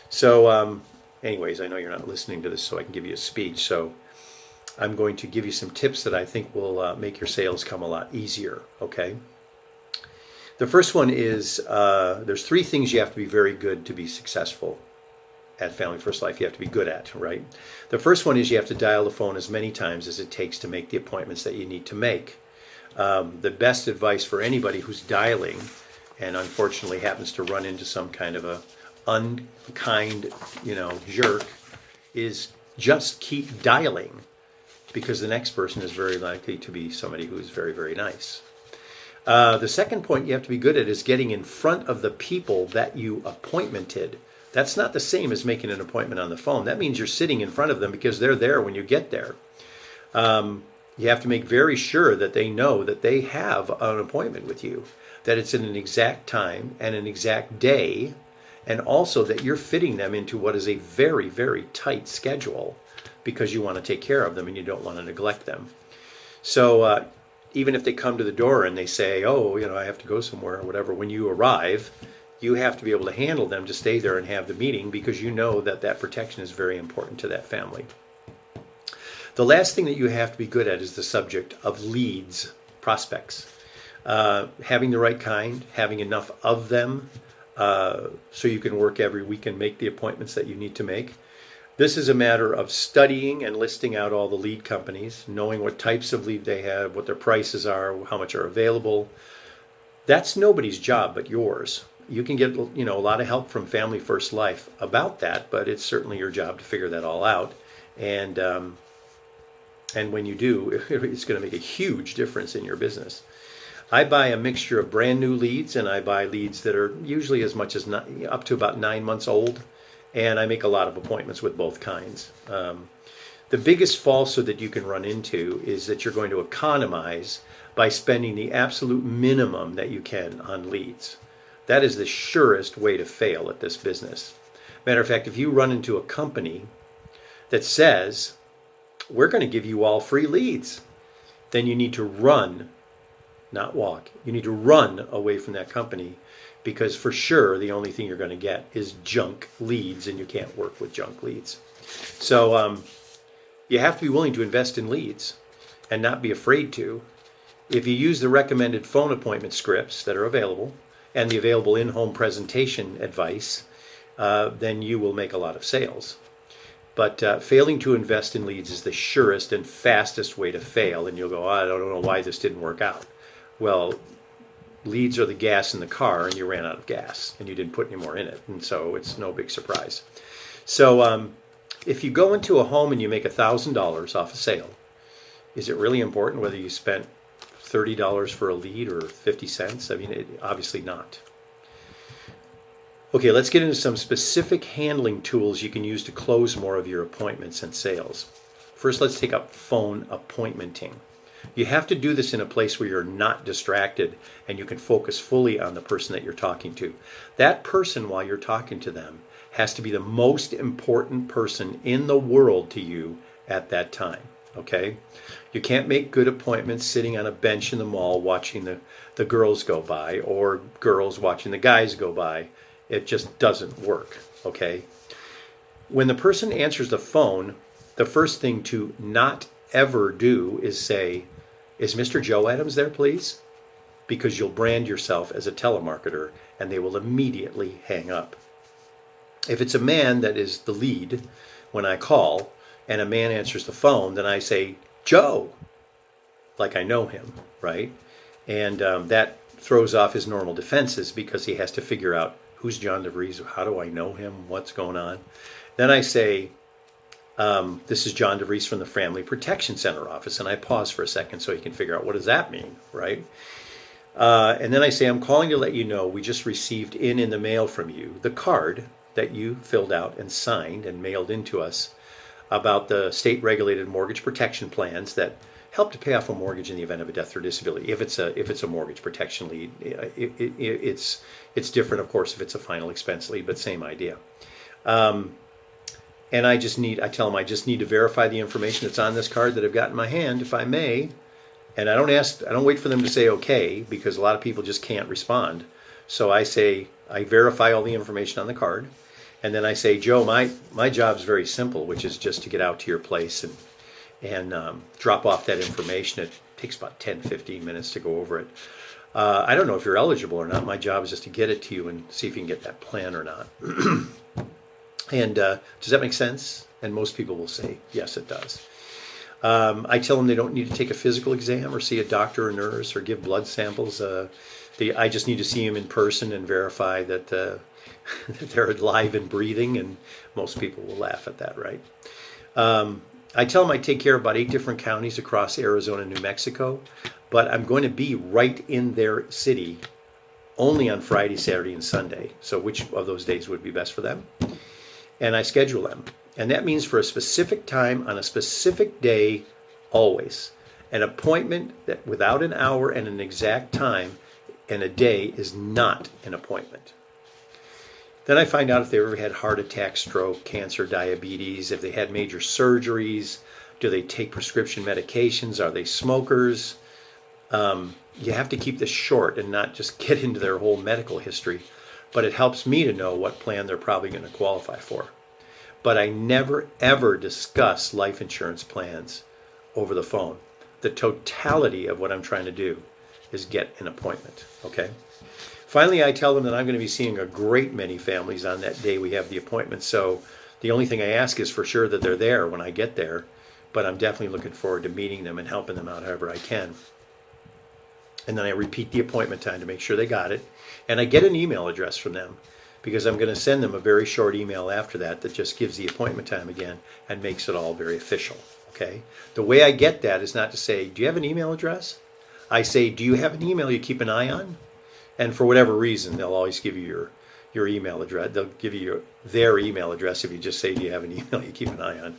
So, anyways, I know you're not listening to this, so I can give you a speech, so I'm going to give you some tips that I think will make your sales come a lot easier, okay? The first one is there's 3 things you have to be very good to be successful at Family First Life. You have to be good at, right? The first one is you have to dial the phone as many times as it takes to make the appointments that you need to make. The best advice for anybody who's dialing and unfortunately happens to run into some kind of a unkind, jerk is just keep dialing, because the next person is very likely to be somebody who's very, very nice. The second point you have to be good at is getting in front of the people that you appointmented That's not the same as making an appointment on the phone. That means you're sitting in front of them because they're there when you get there. You have to make very sure that they know that they have an appointment with you, that it's in an exact time and an exact day, and also that you're fitting them into what is a very, very tight schedule because you want to take care of them and you don't want to neglect them. So even if they come to the door and they say, oh, I have to go somewhere or whatever, when you arrive, you have to be able to handle them to stay there and have the meeting because you know that that protection is very important to that family. The last thing that you have to be good at is the subject of leads, prospects. Having the right kind, having enough of them so you can work every week and make the appointments that you need to make. This is a matter of studying and listing out all the lead companies, knowing what types of lead they have, what their prices are, how much are available. That's nobody's job but yours. You can get a lot of help from Family First Life about that, but it's certainly your job to figure that all out. And when you do, it's going to make a huge difference in your business. I buy a mixture of brand new leads, and I buy leads that are usually as much as up to about 9 months old, and I make a lot of appointments with both kinds. The biggest falsehood that you can run into is that you're going to economize by spending the absolute minimum that you can on leads. That is the surest way to fail at this business. Matter of fact, if you run into a company that says, we're going to give you all free leads, then you need to run, not walk. You need to run away from that company because for sure the only thing you're going to get is junk leads, and you can't work with junk leads. So you have to be willing to invest in leads and not be afraid to. If you use the recommended phone appointment scripts that are available and the available in-home presentation advice, then you will make a lot of sales. But failing to invest in leads is the surest and fastest way to fail. And you'll go, I don't know why this didn't work out. Well, leads are the gas in the car, and you ran out of gas, and you didn't put any more in it. And so it's no big surprise. So if you go into a home and you make $1,000 off a sale, is it really important whether you spent $30 for a lead or 50 cents? I mean, obviously not. Okay, let's get into some specific handling tools you can use to close more of your appointments and sales. First, let's take up phone appointmenting. You have to do this in a place where you're not distracted and you can focus fully on the person that you're talking to. That person, while you're talking to them, has to be the most important person in the world to you at that time, okay? You can't make good appointments sitting on a bench in the mall watching the girls go by, or girls watching the guys go by. It just doesn't work, okay? When the person answers the phone, the first thing to not ever do is say, is Mr. Joe Adams there, please? Because you'll brand yourself as a telemarketer and they will immediately hang up. If it's a man that is the lead when I call and a man answers the phone, then I say, Joe, like I know him, right? And that throws off his normal defenses because he has to figure out, who's Jon Devries? How do I know him? What's going on? Then I say, this is Jon Devries from the Family Protection Center office. And I pause for a second so he can figure out, what does that mean, right? And then I say, I'm calling to let you know we just received in the mail from you the card that you filled out and signed and mailed into us about the state-regulated mortgage protection plans that help to pay off a mortgage in the event of a death or disability. If it's a mortgage protection lead, it's different, of course, if it's a final expense lead, but same idea. And I tell them I just need to verify the information that's on this card that I've got in my hand, if I may. And I don't wait for them to say okay, because a lot of people just can't respond. So I verify all the information on the card. And then I say, Joe, my job's very simple, which is just to get out to your place and drop off that information. It takes about 10, 15 minutes to go over it. I don't know if you're eligible or not. My job is just to get it to you and see if you can get that plan or not. And does that make sense? And most people will say, yes, it does. I tell them they don't need to take a physical exam or see a doctor or nurse or give blood samples. I just need to see them in person and verify that they're alive and breathing, and most people will laugh at that, right? I tell them I take care of about 8 different counties across Arizona and New Mexico, but I'm going to be right in their city only on Friday, Saturday, and Sunday. So which of those days would be best for them? And I schedule them. And that means for a specific time on a specific day, always. An appointment that without an hour and an exact time and a day is not an appointment. Then I find out if they ever had heart attack, stroke, cancer, diabetes, if they had major surgeries, do they take prescription medications, are they smokers? You have to keep this short and not just get into their whole medical history, but it helps me to know what plan they're probably going to qualify for. But I never ever discuss life insurance plans over the phone. The totality of what I'm trying to do is get an appointment, okay? Finally, I tell them that I'm going to be seeing a great many families on that day we have the appointment, so the only thing I ask is for sure that they're there when I get there, but I'm definitely looking forward to meeting them and helping them out however I can. And then I repeat the appointment time to make sure they got it, and I get an email address from them because I'm going to send them a very short email after that that just gives the appointment time again and makes it all very official, okay? The way I get that is not to say, do you have an email address? I say, do you have an email you keep an eye on? And for whatever reason, they'll always give you your email address. They'll give you their email address if you just say, do you have an email you keep an eye on?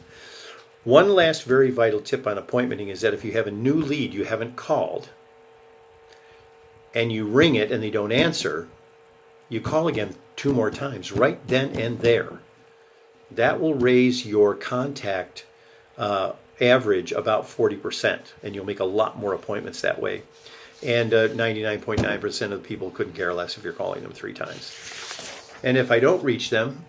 One last very vital tip on appointmenting is that if you have a new lead you haven't called and you ring it and they don't answer, you call again 2 more times right then and there. That will raise your contact average about 40%, and you'll make a lot more appointments that way. And 99.9% of the people couldn't care less if you're calling them 3 times. And if I don't reach them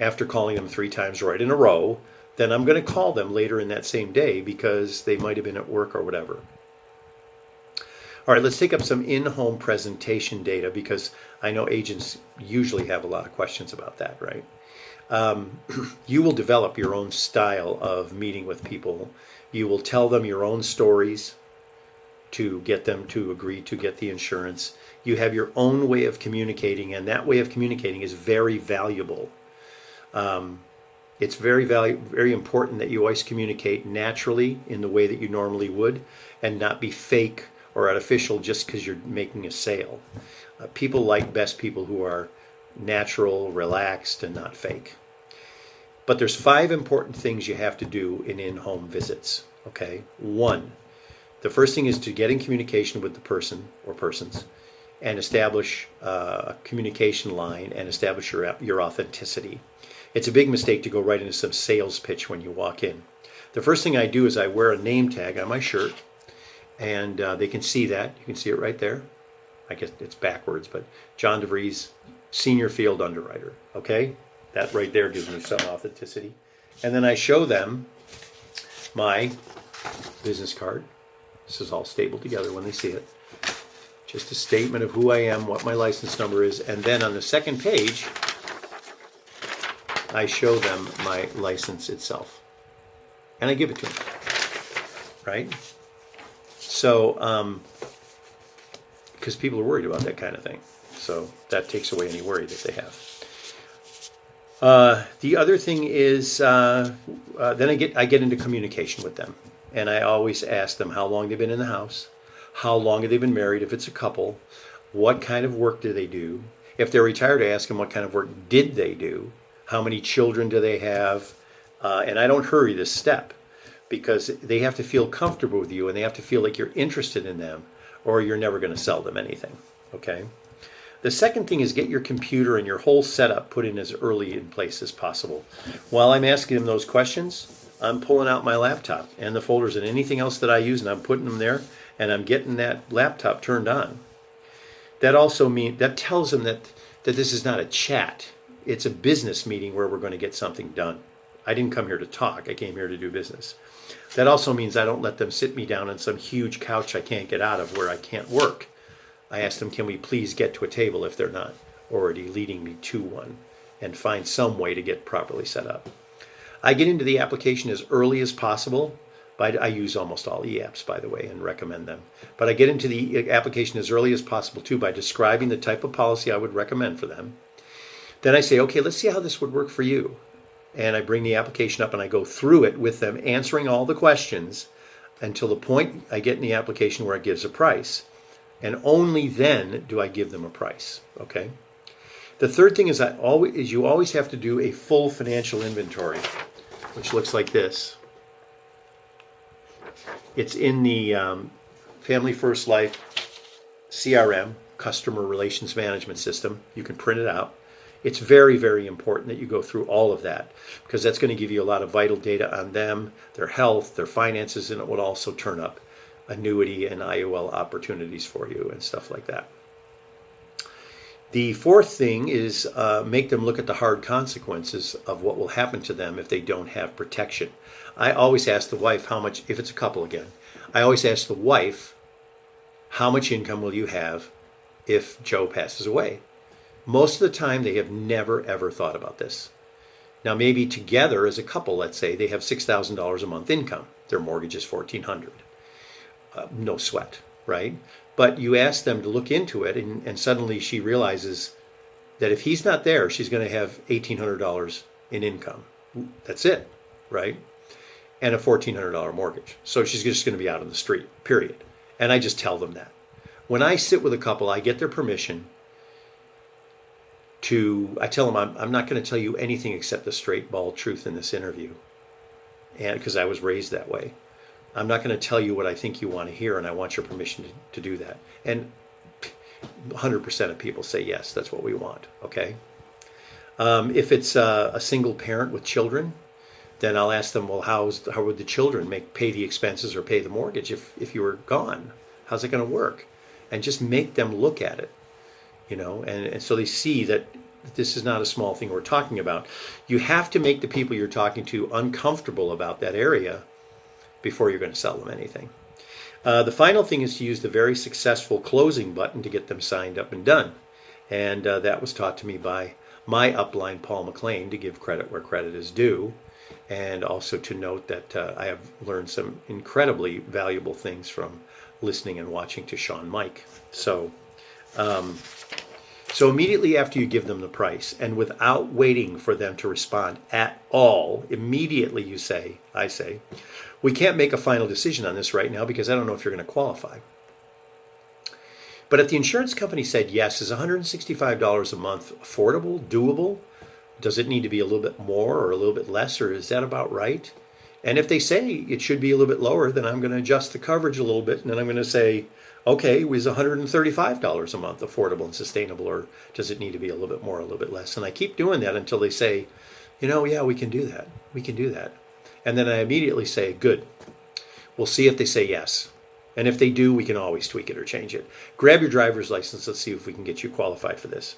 after calling them 3 times right in a row, then I'm going to call them later in that same day because they might have been at work or whatever. All right, let's take up some in-home presentation data because I know agents usually have a lot of questions about that, right? You will develop your own style of meeting with people. You will tell them your own stories to get them to agree to get the insurance. You have your own way of communicating, and that way of communicating is very valuable. It's very important that you always communicate naturally in the way that you normally would and not be fake or artificial just because you're making a sale. People like best people who are natural, relaxed, and not fake. But there's 5 important things you have to do in-home visits, okay? 1, the first thing is to get in communication with the person or persons and establish a communication line and establish your authenticity. It's a big mistake to go right into some sales pitch when you walk in. The first thing I do is I wear a name tag on my shirt, and they can see that. You can see it right there. I guess it's backwards, but Jon Devries, Senior Field Underwriter, okay? That right there gives me some authenticity. And then I show them my business card. This is all stapled together when they see it. Just a statement of who I am, what my license number is, and then on the second page, I show them my license itself. And I give it to them, right? So, because people are worried about that kind of thing. So that takes away any worry that they have. The other thing is, then I get into communication with them. And I always ask them how long they've been in the house, how long have they been married if it's a couple, what kind of work do they do. If they're retired, I ask them what kind of work did they do, how many children do they have, and I don't hurry this step because they have to feel comfortable with you and they have to feel like you're interested in them or you're never going to sell them anything, okay? The second thing is get your computer and your whole setup put in as early in place as possible. While I'm asking them those questions, I'm pulling out my laptop and the folders and anything else that I use, and I'm putting them there, and I'm getting that laptop turned on. That also that tells them that this is not a chat. It's a business meeting where we're going to get something done. I didn't come here to talk. I came here to do business. That also means I don't let them sit me down on some huge couch I can't get out of where I can't work. I ask them, can we please get to a table if they're not already leading me to one, and find some way to get properly set up. I get into the application as early as possible. I use almost all e-apps, by the way, and recommend them. But I get into the application as early as possible, too, by describing the type of policy I would recommend for them. Then I say, okay, let's see how this would work for you. And I bring the application up and I go through it with them, answering all the questions until the point I get in the application where it gives a price. And only then do I give them a price, okay? The third thing is you always have to do a full financial inventory, which looks like this. It's in the Family First Life CRM, Customer Relations Management System. You can print it out. It's very, very important that you go through all of that, because that's going to give you a lot of vital data on them, their health, their finances, and it will also turn up annuity and IUL opportunities for you and stuff like that. The fourth thing is make them look at the hard consequences of what will happen to them if they don't have protection. I always ask the wife how much, if it's a couple again, I always ask the wife, how much income will you have if Joe passes away? Most of the time, they have never, ever thought about this. Now, maybe together as a couple, let's say, they have $6,000 a month income. Their mortgage is $1,400. No sweat, right? But you ask them to look into it, and suddenly she realizes that if he's not there, she's going to have $1,800 in income. That's it, right? And a $1,400 mortgage. So she's just going to be out on the street, period. And I just tell them that. When I sit with a couple, I get their permission I tell them I'm not going to tell you anything except the straight bald truth in this interview. And because I was raised that way. I'm not going to tell you what I think you want to hear, and I want your permission to do that. And 100% of people say yes, that's what we want, okay? If it's a single parent with children, then I'll ask them, well, how would the children pay the expenses or pay the mortgage if you were gone? How's it going to work? And just make them look at it, and so they see that this is not a small thing we're talking about. You have to make the people you're talking to uncomfortable about that area before you're going to sell them anything. The final thing is to use the very successful closing button to get them signed up and done. And that was taught to me by my upline, Paul McLean, to give credit where credit is due. And also to note that I have learned some incredibly valuable things from listening and watching to Shawn Meaike. So immediately after you give them the price, and without waiting for them to respond at all, immediately I say, we can't make a final decision on this right now because I don't know if you're going to qualify. But if the insurance company said yes, is $165 a month affordable, doable? Does it need to be a little bit more or a little bit less, or is that about right? And if they say it should be a little bit lower, then I'm going to adjust the coverage a little bit, and then I'm going to say, okay, is $135 a month affordable and sustainable, or does it need to be a little bit more, a little bit less? And I keep doing that until they say, yeah, we can do that. We can do that. And then I immediately say, good. We'll see if they say yes. And if they do, we can always tweak it or change it. Grab your driver's license. Let's see if we can get you qualified for this.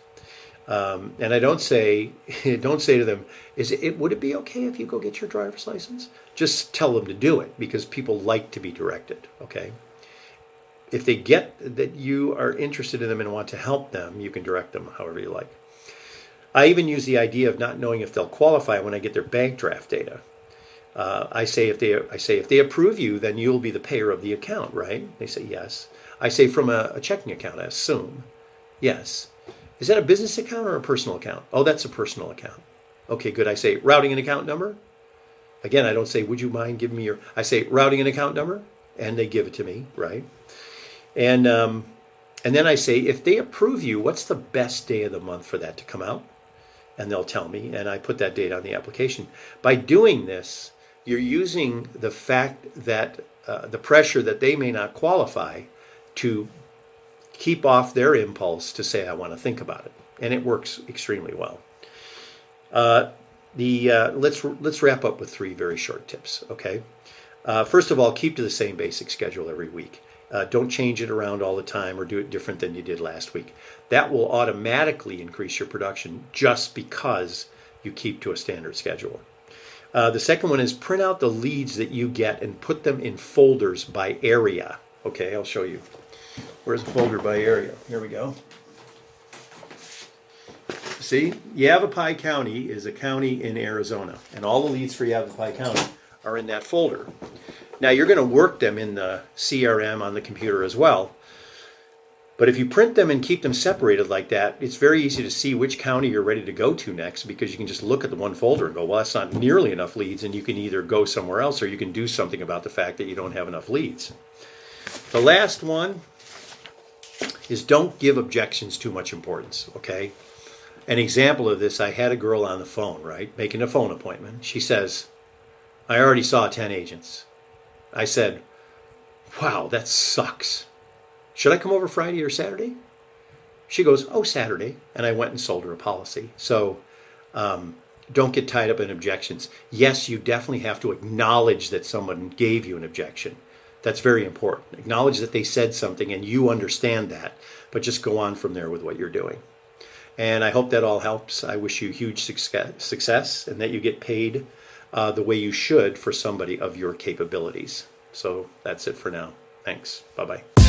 And I don't say to them, would it be okay if you go get your driver's license? Just tell them to do it, because people like to be directed, okay? If they get that you are interested in them and want to help them, you can direct them however you like. I even use the idea of not knowing if they'll qualify when I get their bank draft data. I say if they approve you, then you'll be the payer of the account, right? They say yes. I say from a checking account, I assume. Yes. Is that a business account or a personal account? Oh, that's a personal account. Okay, good. I say routing and account number. Again, I don't say, would you mind giving me I say routing and account number, and they give it to me, right? And then I say, if they approve you, what's the best day of the month for that to come out? And they'll tell me, and I put that date on the application. By doing this, you're using the fact that the pressure that they may not qualify to keep off their impulse to say, I want to think about it. And it works extremely well. Let's wrap up with 3 very short tips, okay? First of all, keep to the same basic schedule every week. Don't change it around all the time or do it different than you did last week. That will automatically increase your production just because you keep to a standard schedule. The second one is print out the leads that you get and put them in folders by area. Okay, I'll show you. Where's the folder by area? Here we go. See, Yavapai County is a county in Arizona, and all the leads for Yavapai County are in that folder. Now, you're going to work them in the CRM on the computer as well. But if you print them and keep them separated like that, it's very easy to see which county you're ready to go to next, because you can just look at the one folder and go, well, that's not nearly enough leads, and you can either go somewhere else or you can do something about the fact that you don't have enough leads. The last one is don't give objections too much importance, okay? An example of this, I had a girl on the phone, right, making a phone appointment. She says, I already saw 10 agents. I said, wow, that sucks. Should I come over Friday or Saturday? She goes, oh, Saturday. And I went and sold her a policy. So don't get tied up in objections. Yes, you definitely have to acknowledge that someone gave you an objection. That's very important. Acknowledge that they said something and you understand that, but just go on from there with what you're doing. And I hope that all helps. I wish you huge success and that you get paid the way you should for somebody of your capabilities. So that's it for now. Thanks. Bye-bye.